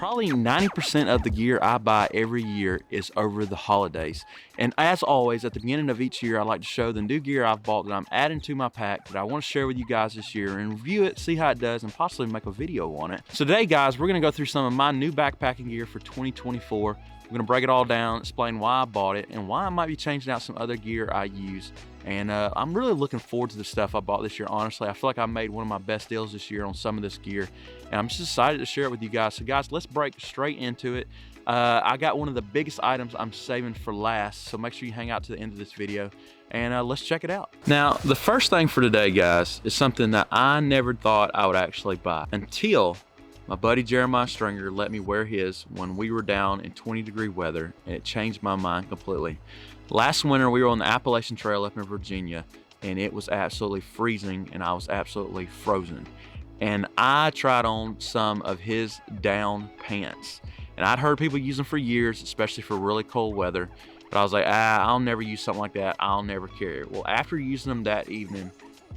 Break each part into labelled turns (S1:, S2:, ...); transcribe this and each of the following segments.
S1: Probably 90% of the gear I buy every year is over the holidays. And as always, at the beginning of each year, I like to show the new gear I've bought that I'm adding to my pack that I want to share with you guys this year and review it, see how it does, and possibly make a video on it. So today, guys, we're going to go through some of my new backpacking gear for 2024. I'm going to break it all down, explain why I bought it, and why I might be changing out some other gear I use. And I'm really looking forward to the stuff I bought this year, honestly. I feel like I made one of my best deals this year on some of this gear, and I'm just excited to share it with you guys. So guys, let's break straight into it. I got one of the biggest items I'm saving for last, so make sure you hang out to the end of this video, and let's check it out. Now, the first thing for today, guys, is something that I never thought I would actually buy until my buddy Jeremiah Stringer let me wear his when we were down in 20-degree weather, and it changed my mind completely. Last winter, we were on the Appalachian Trail up in Virginia, and it was absolutely freezing, and I was absolutely frozen. And I tried on some of his down pants, and I'd heard people use them for years, especially for really cold weather, but I was like, I'll never use something like that. I'll never carry it. Well, after using them that evening,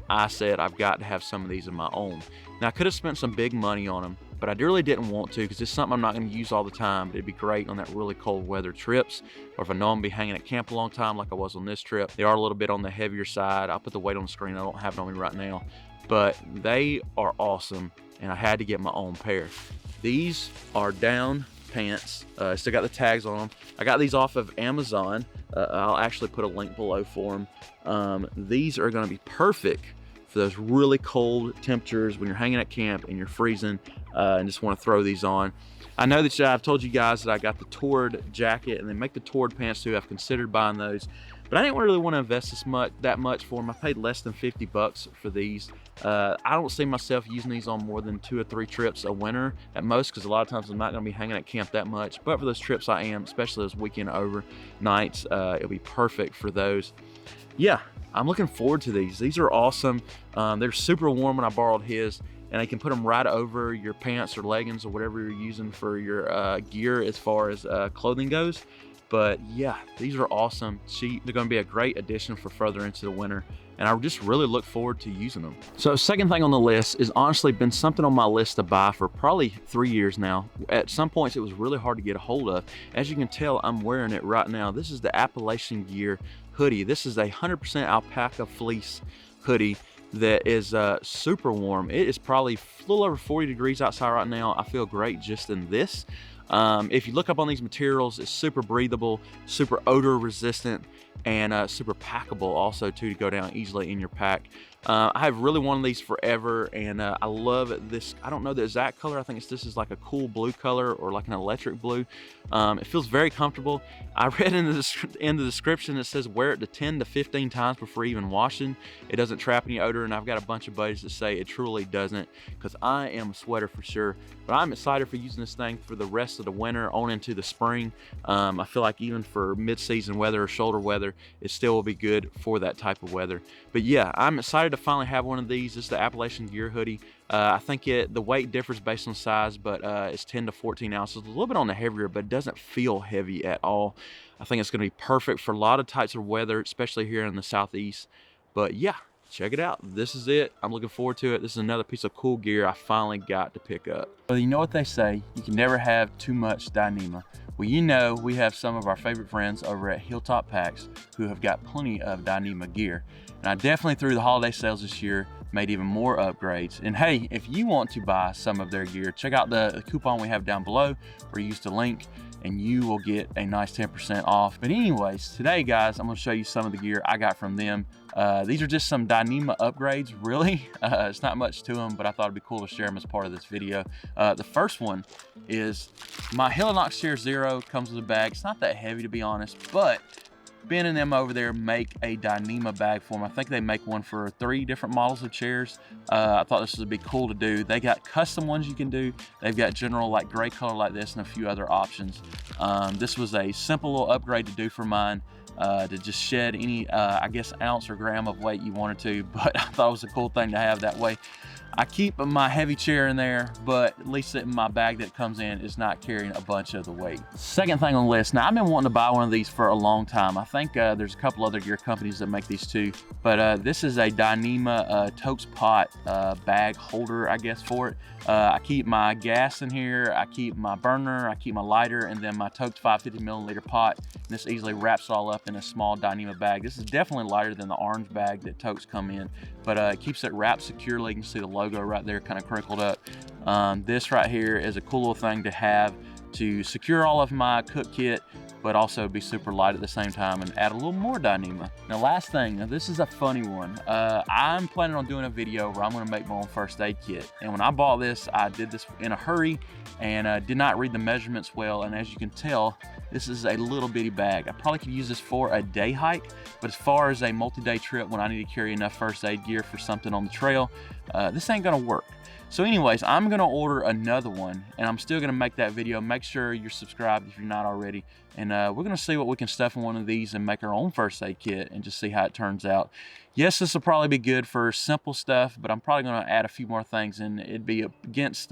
S1: I said, I've got to have some of these of my own. Now, I could have spent some big money on them, but I really didn't want to because it's something I'm not going to use all the time, but it'd be great on that really cold weather trips, or if I know I'm going to be hanging at camp a long time like I was on this trip. They are a little bit on the heavier side. I'll put the weight on the screen. I don't have it on me right now, but they are awesome, and I had to get my own pair. These are down pants. Still got the tags on them. I got these off of Amazon. I'll actually put a link below for them. These are going to be perfect for those really cold temperatures when you're hanging at camp and you're freezing and just want to throw these on. I know that I've told you guys that I got the Tord jacket, and they make the Tord pants too. I've considered buying those, but I didn't really want to invest that much for them. I paid less than 50 bucks for these. I don't see myself using these on more than 2 or 3 trips a winter at most, because a lot of times I'm not going to be hanging at camp that much, but for those trips I am, especially those weekend overnights, it'll be perfect for those. Yeah, I'm looking forward to these. These are awesome. They're super warm when I borrowed his, and I can put them right over your pants or leggings or whatever you're using for your gear as far as clothing goes. But yeah, these are awesome, cheap. They're going to be a great addition for further into the winter, and I just really look forward to using them. So second thing on the list is honestly been something on my list to buy for probably 3 years now. At some points it was really hard to get a hold of. As you can tell, I'm wearing it right now. This is the Appalachian Gear hoodie. This is a 100% alpaca fleece hoodie that is super warm. It is probably a little over 40 degrees outside right now. I feel great just in this. If you look up on these materials, it's super breathable, super odor resistant, and super packable also too, to go down easily in your pack. I have really wanted these forever, and I love this. I don't know the exact color. I think this is like a cool blue color or like an electric blue. It feels very comfortable. I read in the description it says wear it to 10 to 15 times before even washing. It doesn't trap any odor, and I've got a bunch of buddies that say it truly doesn't, because I am a sweater for sure. But I'm excited for using this thing for the rest of the winter on into the spring. I feel like even for mid-season weather or shoulder weather, it still will be good for that type of weather. But yeah, I'm excited to finally have one of these. This is the Appalachian Gear hoodie. I think the weight differs based on size, but it's 10 to 14 ounces. A little bit on the heavier, but it doesn't feel heavy at all. I think it's going to be perfect for a lot of types of weather, especially here in the southeast. But yeah, check it out. This is it. I'm looking forward to it. This is another piece of cool gear I finally got to pick up. Well, you know what they say, you can never have too much Dyema. Well, you know, we have some of our favorite friends over at Hilltop Packs who have got plenty of Dyema gear. And I definitely, through the holiday sales this year, made even more upgrades. And hey, if you want to buy some of their gear, check out the coupon we have down below, or use the link, and you will get a nice 10% off. But anyways, today guys, I'm gonna show you some of the gear I got from them. These are just some Dyema upgrades, really. It's not much to them, but I thought it'd be cool to share them as part of this video. The first one is my Helinox Chair Zero. Comes with a bag. It's not that heavy, to be honest, but Ben and them over there make a Dyema bag for them. I think they make one for 3 different models of chairs. I thought this would be cool to do. They got custom ones you can do. They've got general like gray color like this and a few other options. This was a simple little upgrade to do for mine, to just shed any, I guess, ounce or gram of weight you wanted to, but I thought it was a cool thing to have that way. I keep my heavy chair in there, but at least my bag that comes in is not carrying a bunch of the weight. Second thing on the list, now I've been wanting to buy one of these for a long time. I think there's a couple other gear companies that make these too, but this is a Dyema totes pot bag holder, I guess, for it. I keep my gas in here, I keep my burner, I keep my lighter, and then my totes 550 milliliter pot. And this easily wraps it all up in a small Dyema bag. This is definitely lighter than the orange bag that totes come in, but it keeps it wrapped securely. You can see the logo right there kind of crinkled up. This right here is a cool little thing to have to secure all of my cook kit, but also be super light at the same time and add a little more Dyema. Now last thing, now this is a funny one. I'm planning on doing a video where I'm gonna make my own first aid kit. And when I bought this, I did this in a hurry and did not read the measurements well. And as you can tell, this is a little bitty bag. I probably could use this for a day hike, but as far as a multi-day trip when I need to carry enough first aid gear for something on the trail, this ain't gonna work. So anyways, I'm gonna order another one and I'm still gonna make that video. Make sure you're subscribed if you're not already. And we're gonna see what we can stuff in one of these and make our own first aid kit and just see how it turns out. Yes, this will probably be good for simple stuff, but I'm probably gonna add a few more things and it'd be against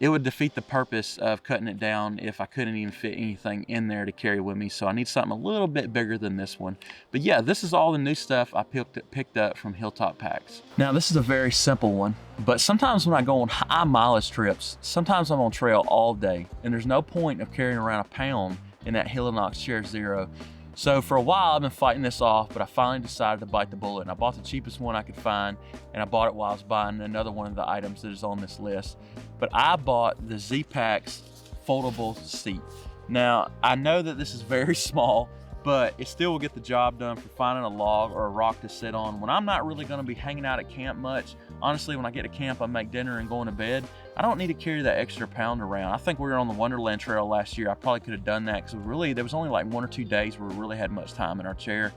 S1: it would defeat the purpose of cutting it down if I couldn't even fit anything in there to carry with me. So I need something a little bit bigger than this one. But yeah, this is all the new stuff I picked up from Hilltop Packs. Now this is a very simple one, but sometimes when I go on high mileage trips, sometimes I'm on trail all day and there's no point of carrying around a pound in that Hillinox Chair Zero. So for a while I've been fighting this off, but I finally decided to bite the bullet and I bought the cheapest one I could find, and I bought it while I was buying another one of the items that is on this list. But I bought the Z-Packs Foldable Seat. Now I know that this is very small, but it still will get the job done for finding a log or a rock to sit on. When I'm not really gonna be hanging out at camp much, honestly, when I get to camp, I make dinner and going to bed. I don't need to carry that extra pound around. I think we were on the Wonderland Trail last year. I probably could have done that because there was only like 1 or 2 days where we really had much time in our chair.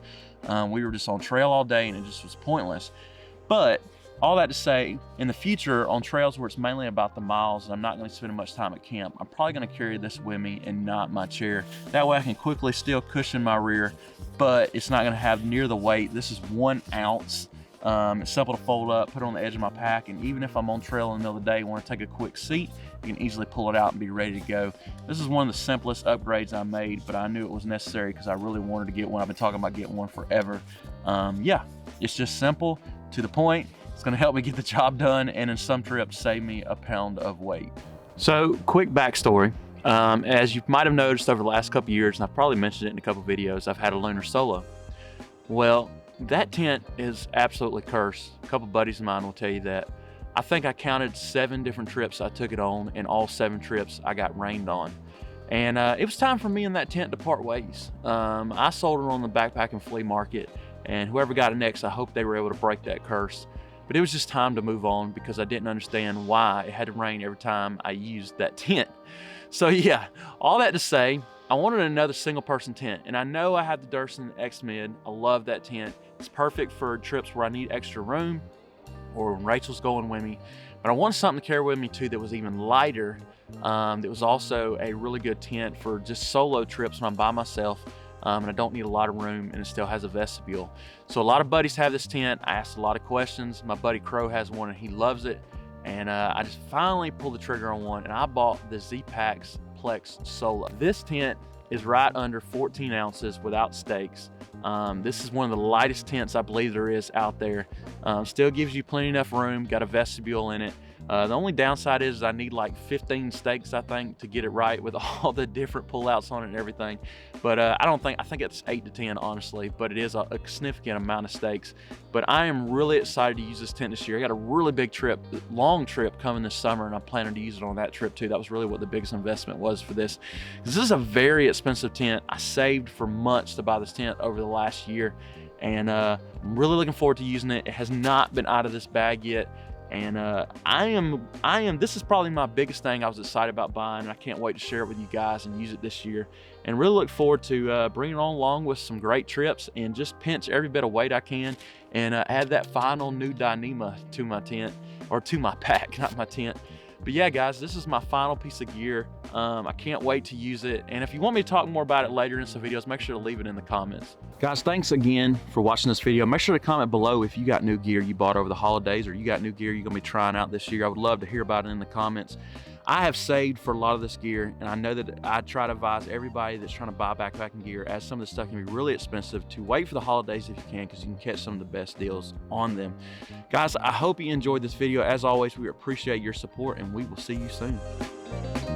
S1: We were just on trail all day and it just was pointless. But all that to say, in the future, on trails where it's mainly about the miles and I'm not gonna spend much time at camp, I'm probably gonna carry this with me and not my chair. That way I can quickly still cushion my rear, but it's not gonna have near the weight. This is 1 ounce. It's simple to fold up, put it on the edge of my pack, and even if I'm on trail in the middle of the day and want to take a quick seat, you can easily pull it out and be ready to go. This is one of the simplest upgrades I made, but I knew it was necessary because I really wanted to get one. I've been talking about getting one forever. Yeah, it's just simple, to the point. It's gonna help me get the job done, and in some trips save me a pound of weight. So quick backstory. As you might have noticed over the last couple years, and I've probably mentioned it in a couple videos, I've had a lunar solo. Well, that tent is absolutely cursed. A couple buddies of mine will tell you that. I think I counted 7 different trips I took it on, and all 7 trips I got rained on. And it was time for me and that tent to part ways. I sold it on the backpacking flea market, and whoever got it next, I hope they were able to break that curse. But it was just time to move on because I didn't understand why it had to rain every time I used that tent. So yeah, all that to say, I wanted another single person tent, and I know I have the Durson X-Mid. I love that tent. It's perfect for trips where I need extra room or when Rachel's going with me. But I wanted something to carry with me too that was even lighter. That was also a really good tent for just solo trips when I'm by myself. And I don't need a lot of room, and it still has a vestibule. So a lot of buddies have this tent. I asked a lot of questions. My buddy Crow has one and he loves it. And I just finally pulled the trigger on one, and I bought the Z-Packs Plex Solo. This tent is right under 14 ounces without stakes. This is one of the lightest tents I believe there is out there. Still gives you plenty enough room, got a vestibule in it. The only downside is I need like 15 stakes, I think, to get it right with all the different pullouts on it and everything. But I think it's 8 to 10, honestly, but it is a significant amount of stakes. But I am really excited to use this tent this year. I got a really big trip, long trip coming this summer, and I'm planning to use it on that trip too. That was really what the biggest investment was for this. This is a very expensive tent. I saved for months to buy this tent over the last year, and I'm really looking forward to using it. It has not been out of this bag yet. And this is probably my biggest thing I was excited about buying, and I can't wait to share it with you guys and use it this year. And really look forward to bringing it on along with some great trips and just pinch every bit of weight I can and add that final new Dyema to my tent, or to my pack, not my tent. But yeah, guys, this is my final piece of gear. I can't wait to use it. And if you want me to talk more about it later in some videos, make sure to leave it in the comments. Guys, thanks again for watching this video. Make sure to comment below if you got new gear you bought over the holidays, or you got new gear you're gonna be trying out this year. I would love to hear about it in the comments. I have saved for a lot of this gear, and I know that I try to advise everybody that's trying to buy backpacking gear, as some of this stuff can be really expensive, to wait for the holidays if you can, because you can catch some of the best deals on them. Guys, I hope you enjoyed this video. As always, we appreciate your support, and we will see you soon.